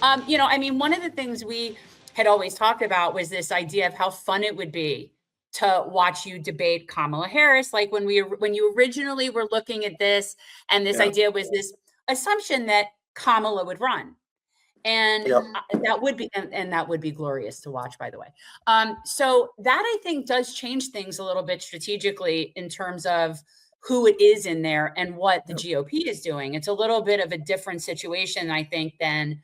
I mean, one of the things we had always talked about was this idea of how fun it would be to watch you debate Kamala Harris. Like when you originally were looking at this, and this Yeah. idea was this assumption that Kamala would run. And Yep. that would be, and that would be glorious to watch, by the way. So that I think does change things a little bit strategically in terms of who it is in there and what the GOP is doing. It's a little bit of a different situation, I think, than,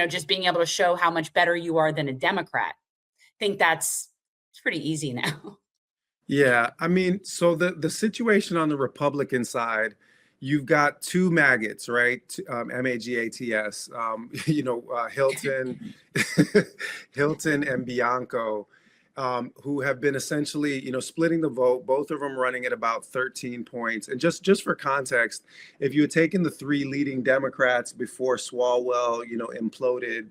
just being able to show how much better you are than a Democrat. I think it's pretty easy now. Yeah, I mean, so the situation on the Republican side, you've got two maggots, right? Magats, Hilton, Hilton and Bianco, who have been essentially, splitting the vote. Both of them running at about 13 points. And just for context, if you had taken the three leading Democrats before Swalwell, imploded,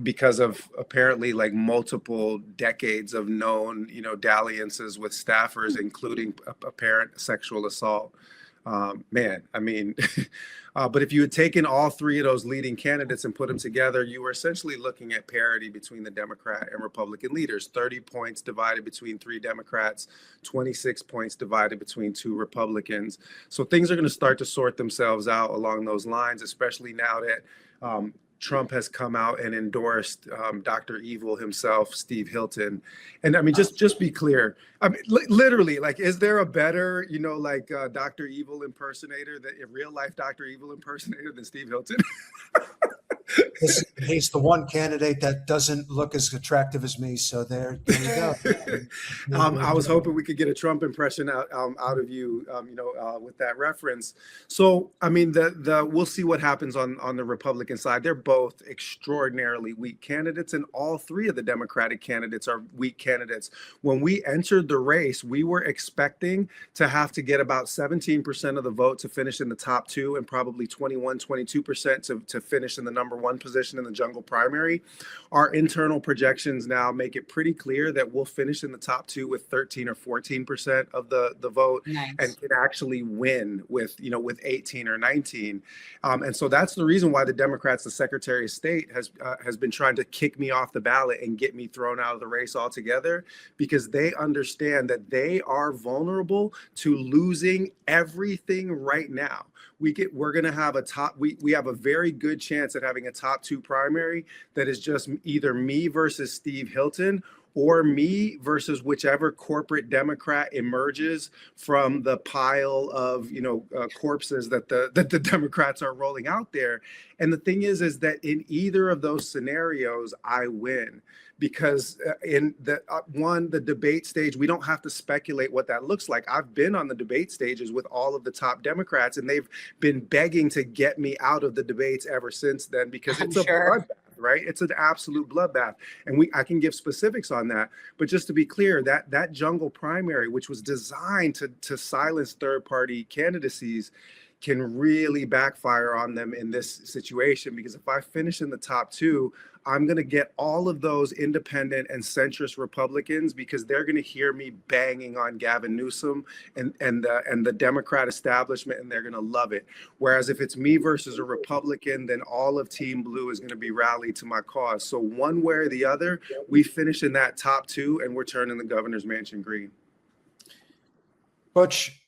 because of apparently like multiple decades of known, dalliances with staffers, including apparent sexual assault. Man, I mean, but if you had taken all three of those leading candidates and put them together, you were essentially looking at parity between the Democrat and Republican leaders. 30 points divided between three Democrats, 26 points divided between two Republicans. So things are going to start to sort themselves out along those lines, especially now that Trump has come out and endorsed Dr. Evil himself, Steve Hilton. And I mean, just be clear. I mean, literally, like, is there a better, Dr. Evil impersonator, a real life Dr. Evil impersonator than Steve Hilton? He's the one candidate that doesn't look as attractive as me. So there you go. I was hoping we could get a Trump impression out of you, with that reference. So, I mean, we'll see what happens on the Republican side. They're both extraordinarily weak candidates, and all three of the Democratic candidates are weak candidates. When we entered the race, we were expecting to have to get about 17% of the vote to finish in the top two, and probably 22% to finish in the number one position in the jungle primary. Our internal projections now make it pretty clear that we'll finish in the top two with 13 or 14% of the vote. Nice. And can actually win with 18 or 19. And so that's the reason why the Democrats, the Secretary of State has been trying to kick me off the ballot and get me thrown out of the race altogether, because they understand that they are vulnerable to losing everything right now. We're going to have we have a very good chance at having a top two primary that is just either me versus Steve Hilton, or me versus whichever corporate Democrat emerges from the pile of corpses that the Democrats are rolling out there. And the thing is that in either of those scenarios, I win. Because in the debate stage, we don't have to speculate what that looks like. I've been on the debate stages with all of the top Democrats, and they've been begging to get me out of the debates ever since then, because it's a bloodbath, right? It's an absolute bloodbath. And I can give specifics on that. But just to be clear, that jungle primary, which was designed to silence third-party candidacies, can really backfire on them in this situation. Because if I finish in the top two, I'm going to get all of those independent and centrist Republicans, because they're going to hear me banging on Gavin Newsom and the Democrat establishment, and they're going to love it. Whereas if it's me versus a Republican, then all of Team Blue is going to be rallied to my cause. So one way or the other, we finish in that top two, and we're turning the governor's mansion green. Butch,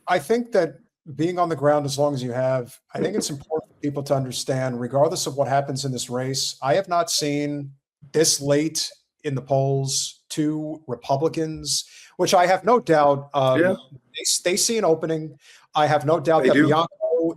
I think that being on the ground as long as you have, I think it's important for people to understand, regardless of what happens in this race, I have not seen this late in the polls two Republicans, which I have no doubt they see an opening. I have no doubt that Bianco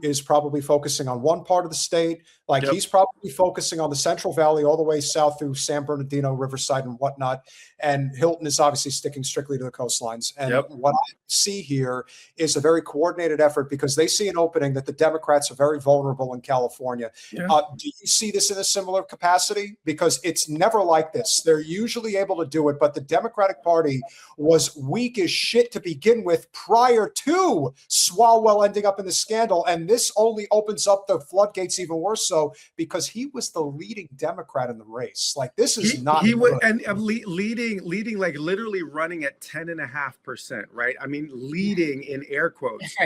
is probably focusing on one part of the state. Like he's probably focusing on the Central Valley all the way south through San Bernardino, Riverside, and whatnot. And Hilton is obviously sticking strictly to the coastlines. And what I see here is a very coordinated effort, because they see an opening that the Democrats are very vulnerable in California. Do you see this in a similar capacity? Because it's never like this. They're usually able to do it, but the Democratic Party was weak as shit to begin with prior to Swalwell ending up in the scandal. And this only opens up the floodgates even worse so, because he was the leading Democrat in the race. Like, this is not he good. would, and leading, like literally running at 10.5%, right? I mean, leading in air quotes.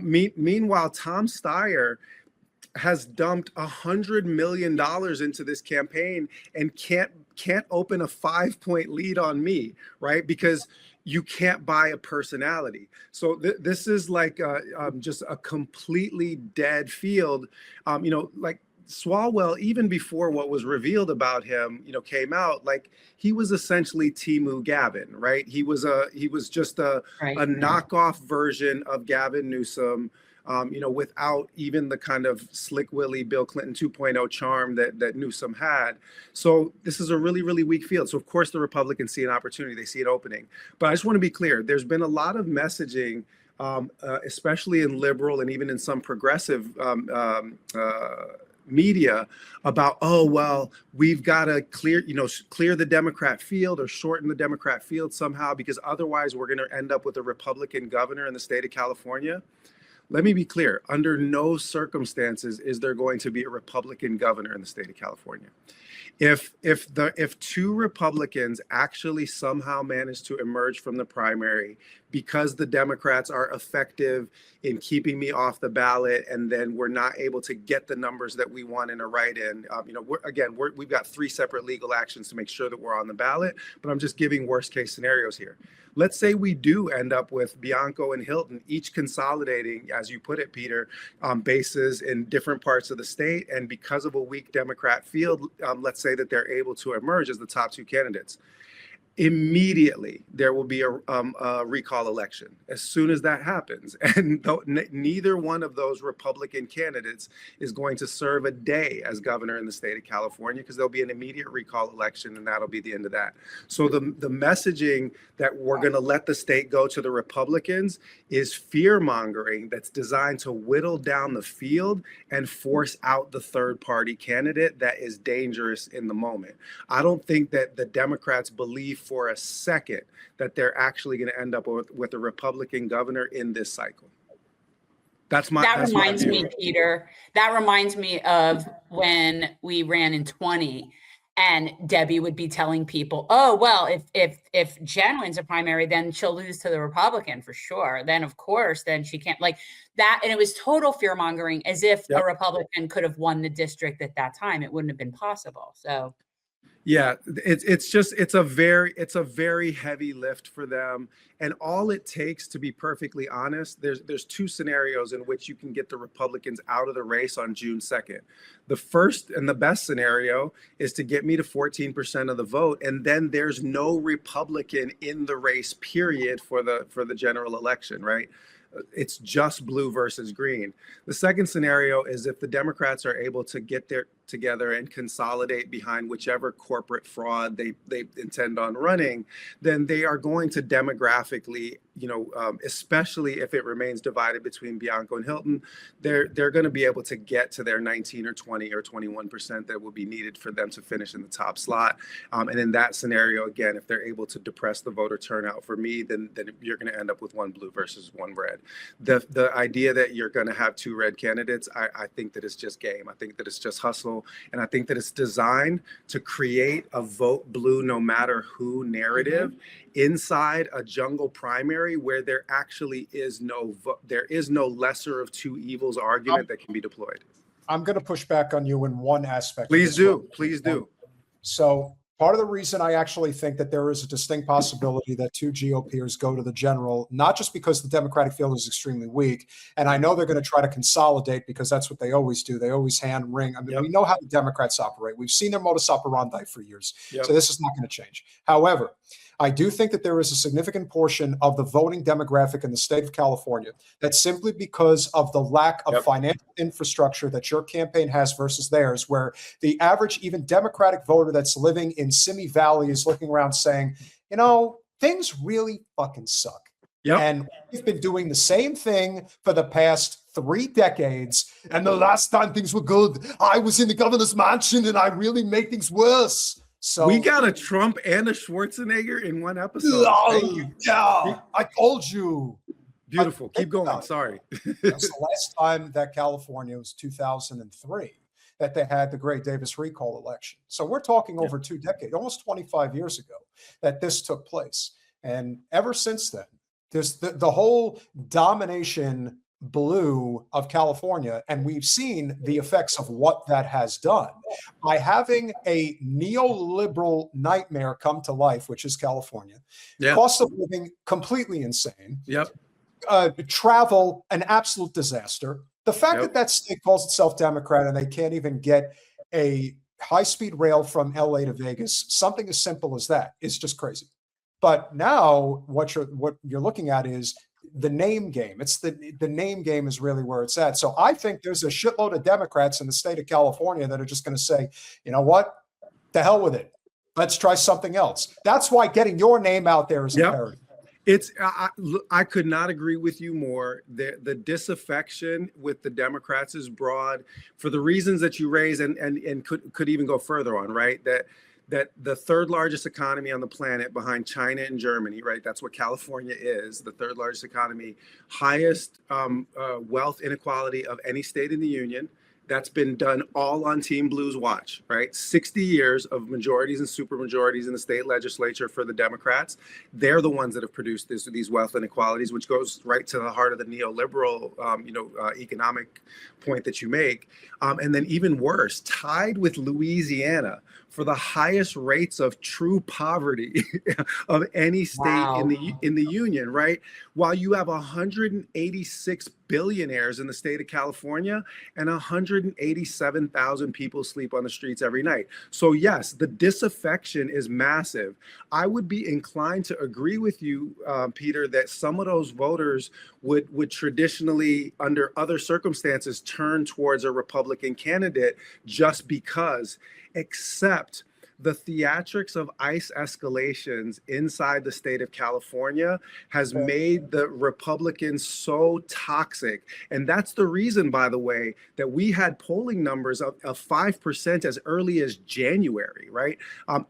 Meanwhile, Tom Steyer has dumped $100 million into this campaign and can't open a 5-point lead on me, right? Because you can't buy a personality. So this is like just a completely dead field. Like Swalwell, even before what was revealed about him, came out, like he was essentially Timu Gavin, right? He was just a knockoff version of Gavin Newsom. Without even the kind of slick Willie Bill Clinton 2.0 charm that Newsom had. So this is a really, really weak field. So of course the Republicans see an opportunity, they see an opening. But I just want to be clear, there's been a lot of messaging, especially in liberal and even in some progressive media about, oh, well, we've got to clear the Democrat field or shorten the Democrat field somehow, because otherwise we're going to end up with a Republican governor in the state of California. Let me be clear, under no circumstances is there going to be a Republican governor in the state of California. If two Republicans actually somehow manage to emerge from the primary because the Democrats are effective in keeping me off the ballot, and then we're not able to get the numbers that we want in a write-in, we've got 3 separate legal actions to make sure that we're on the ballot, but I'm just giving worst case scenarios here. Let's say we do end up with Bianco and Hilton, each consolidating, as you put it, Peter, bases in different parts of the state. And because of a weak Democrat field, let's say that they're able to emerge as the top 2 candidates. Immediately, there will be a recall election as soon as that happens. And neither one of those Republican candidates is going to serve a day as governor in the state of California, because there'll be an immediate recall election, and that'll be the end of that. So the messaging that we're going to let the state go to the Republicans is fear-mongering that's designed to whittle down the field and force out the third-party candidate that is dangerous in the moment. I don't think that the Democrats believe for a second that they're actually going to end up with a Republican governor in this cycle. That reminds me, Peter, that reminds me of when we ran in 20 and Debbie would be telling people, oh, well, if Jen wins a primary, then she'll lose to the Republican for sure. Then, of course, then she can't, like that. And it was total fear mongering, as if a Republican could have won the district at that time. It wouldn't have been possible. So. Yeah, it's a very heavy lift for them. And all it takes, to be perfectly honest, there's 2 scenarios in which you can get the Republicans out of the race on June 2nd. The first and the best scenario is to get me to 14% of the vote, and then there's no Republican in the race, period, for the general election, right? It's just blue versus green. The second scenario is if the Democrats are able to get together and consolidate behind whichever corporate fraud they intend on running, then they are going to demographically, especially if it remains divided between Bianco and Hilton, they're going to be able to get to their 19 or 20 or 21% that will be needed for them to finish in the top slot. And in that scenario, again, if they're able to depress the voter turnout for me, then you're going to end up with 1 blue versus 1 red. The idea that you're going to have 2 red candidates, I think that it's just game. I think that it's just hustle. And I think that it's designed to create a vote blue no matter who narrative inside a jungle primary where there actually is no lesser of 2 evils argument that can be deployed. I'm going to push back on you in one aspect. Please do. Please do. So part of the reason I actually think that there is a distinct possibility that 2 GOPers go to the general, not just because the Democratic field is extremely weak, and I know they're going to try to consolidate because that's what they always do. They always hand ring. I mean, we know how the Democrats operate. We've seen their modus operandi for years. So this is not going to change. However, I do think that there is a significant portion of the voting demographic in the state of California that simply because of the lack of financial infrastructure that your campaign has versus theirs, where the average, even Democratic voter that's living in Simi Valley is looking around saying, things really fucking suck. And we've been doing the same thing for the past 3 decades. And the last time things were good, I was in the governor's mansion and I really made things worse. So we got a Trump and a Schwarzenegger in one episode. Thank you. Yeah, I told you. Beautiful. Keep going. Sorry. That's the last time that California was 2003 that they had the Gray Davis recall election. So we're talking over 2 decades, almost 25 years ago that this took place. And ever since then, there's the whole domination blue of California, and we've seen the effects of what that has done by having a neoliberal nightmare come to life, which is California. Yeah. Cost of living completely insane. Yep. Travel an absolute disaster. The fact that that state calls itself Democrat and they can't even get a high-speed rail from LA to Vegas, something as simple as that, is just crazy. But now what you're looking at is the name game. It's the name game is really where it's at. So I think there's a shitload of Democrats in the state of California that are just going to say, you know what, the hell with it. Let's try something else. That's why getting your name out there is imperative. I could not agree with you more. The disaffection with the Democrats is broad for the reasons that you raise, and could even go further on, right? That the third largest economy on the planet behind China and Germany, right? That's what California is, the third largest economy, highest wealth inequality of any state in the union. That's been done all on Team Blue's watch, right? 60 years of majorities and supermajorities in the state legislature for the Democrats. They're the ones that have produced these wealth inequalities, which goes right to the heart of the neoliberal, economic point that you make. And then even worse, tied with Louisiana for the highest rates of true poverty of any state in the union, right? While you have 186 billionaires in the state of California and 187,000 people sleep on the streets every night. So yes, the disaffection is massive. I would be inclined to agree with you, Peter, that some of those voters would traditionally, under other circumstances, turn towards a Republican candidate just because, except the theatrics of ICE escalations inside the state of California has made the Republicans so toxic. And that's the reason, by the way, that we had polling numbers of 5% as early as January, right?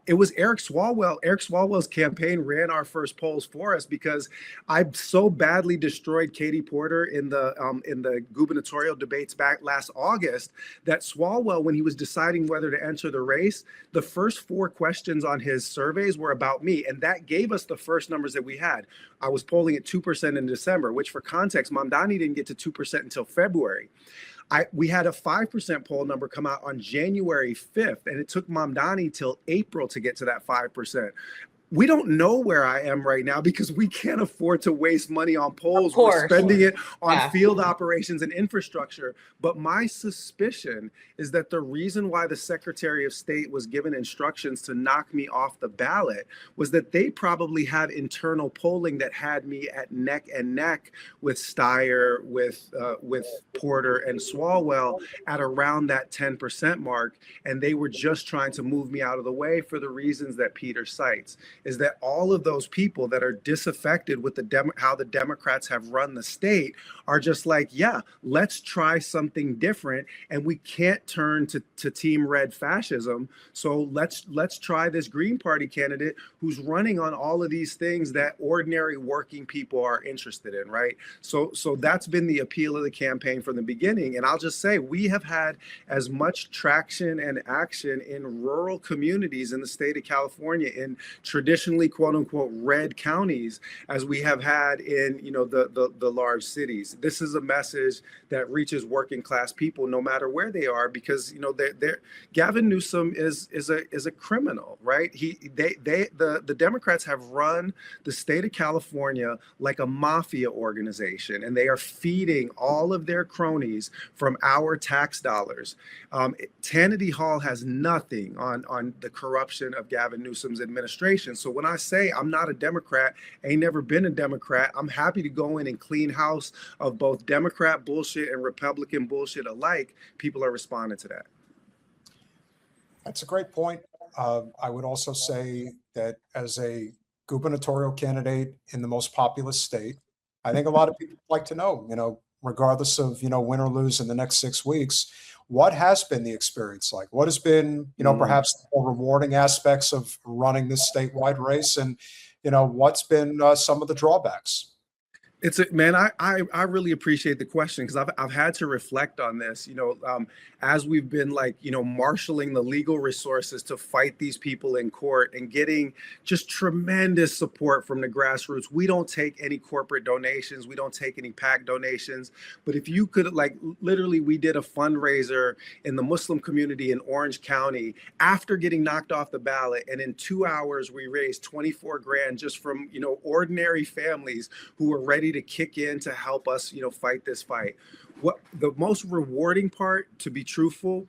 It was Eric Swalwell. Eric Swalwell's campaign ran our first polls for us because I so badly destroyed Katie Porter in the gubernatorial debates back last August that Swalwell, when he was deciding whether to enter the race, the first 4 questions on his surveys were about me, and that gave us the first numbers that we had. I was polling at 2% in December, which, for context, Mamdani didn't get to 2% until February. We had a 5% poll number come out on January 5th, and it took Mamdani till April to get to that 5%. We don't know where I am right now because we can't afford to waste money on polls. We're spending it on field operations and infrastructure. But my suspicion is that the reason why the Secretary of State was given instructions to knock me off the ballot was that they probably had internal polling that had me at neck and neck with Steyer, with Porter and Swalwell at around that 10% mark. And they were just trying to move me out of the way for the reasons that Peter cites. Is that all of those people that are disaffected with how the Democrats have run the state are just like, yeah, let's try something different, and we can't turn to Team Red fascism. So let's try this Green Party candidate who's running on all of these things that ordinary working people are interested in, right? So that's been the appeal of the campaign from the beginning. And I'll just say, we have had as much traction and action in rural communities in the state of California in traditionally quote unquote red counties as we have had in the large cities. This is a message that reaches working class people no matter where they are, because Gavin Newsom is a criminal, right? The Democrats have run the state of California like a mafia organization, and they are feeding all of their cronies from our tax dollars. Tanity Hall has nothing on the corruption of Gavin Newsom's administration. So when I say I'm not a Democrat, ain't never been a Democrat, I'm happy to go in and clean house of both Democrat bullshit and Republican bullshit alike. People are responding to that. That's a great point. I would also say that as a gubernatorial candidate in the most populous state, I think a lot of people like to know, regardless of, win or lose in the next 6 weeks, what has been the experience like? What has been, perhaps the more rewarding aspects of running this statewide race, and, what's been some of the drawbacks? I really appreciate the question, because I've had to reflect on this. as we've been like, marshaling the legal resources to fight these people in court and getting just tremendous support from the grassroots. We don't take any corporate donations. We don't take any PAC donations. But if you could, like, literally, we did a fundraiser in the Muslim community in Orange County after getting knocked off the ballot. And in 2 hours, we raised 24 grand just from, ordinary families who were ready to kick in to help us, fight this fight. What the most rewarding part, to be truthful,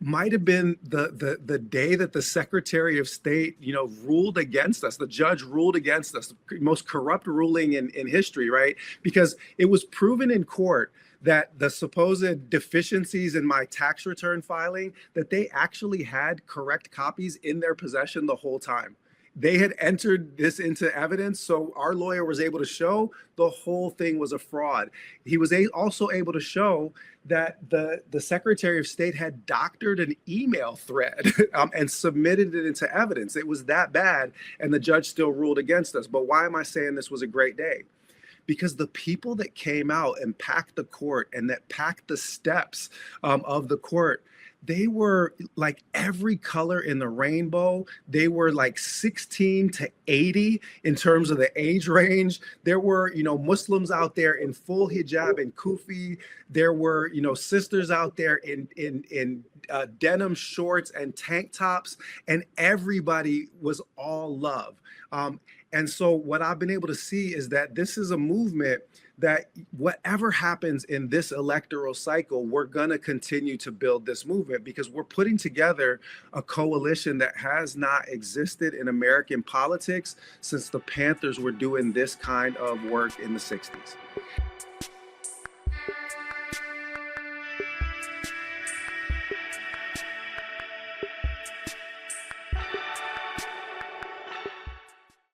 might have been the day that the Secretary of State, ruled against us. The judge ruled against us, the most corrupt ruling in history, right? Because it was proven in court that the supposed deficiencies in my tax return filing, that they actually had correct copies in their possession the whole time. They had entered this into evidence, so our lawyer was able to show the whole thing was a fraud. He was also able to show that the Secretary of State had doctored an email thread and submitted it into evidence. It was that bad, and the judge still ruled against us. But why am I saying this was a great day? Because the people that came out and packed the court and that packed the steps of the court, they were like every color in the rainbow. They were like 16 to 80 in terms of the age range. There were, Muslims out there in full hijab and kufi. There were, sisters out there in denim shorts and tank tops, and everybody was all love. And so what I've been able to see is that this is a movement that whatever happens in this electoral cycle, we're going to continue to build this movement because we're putting together a coalition that has not existed in American politics since the Panthers were doing this kind of work in the 60s.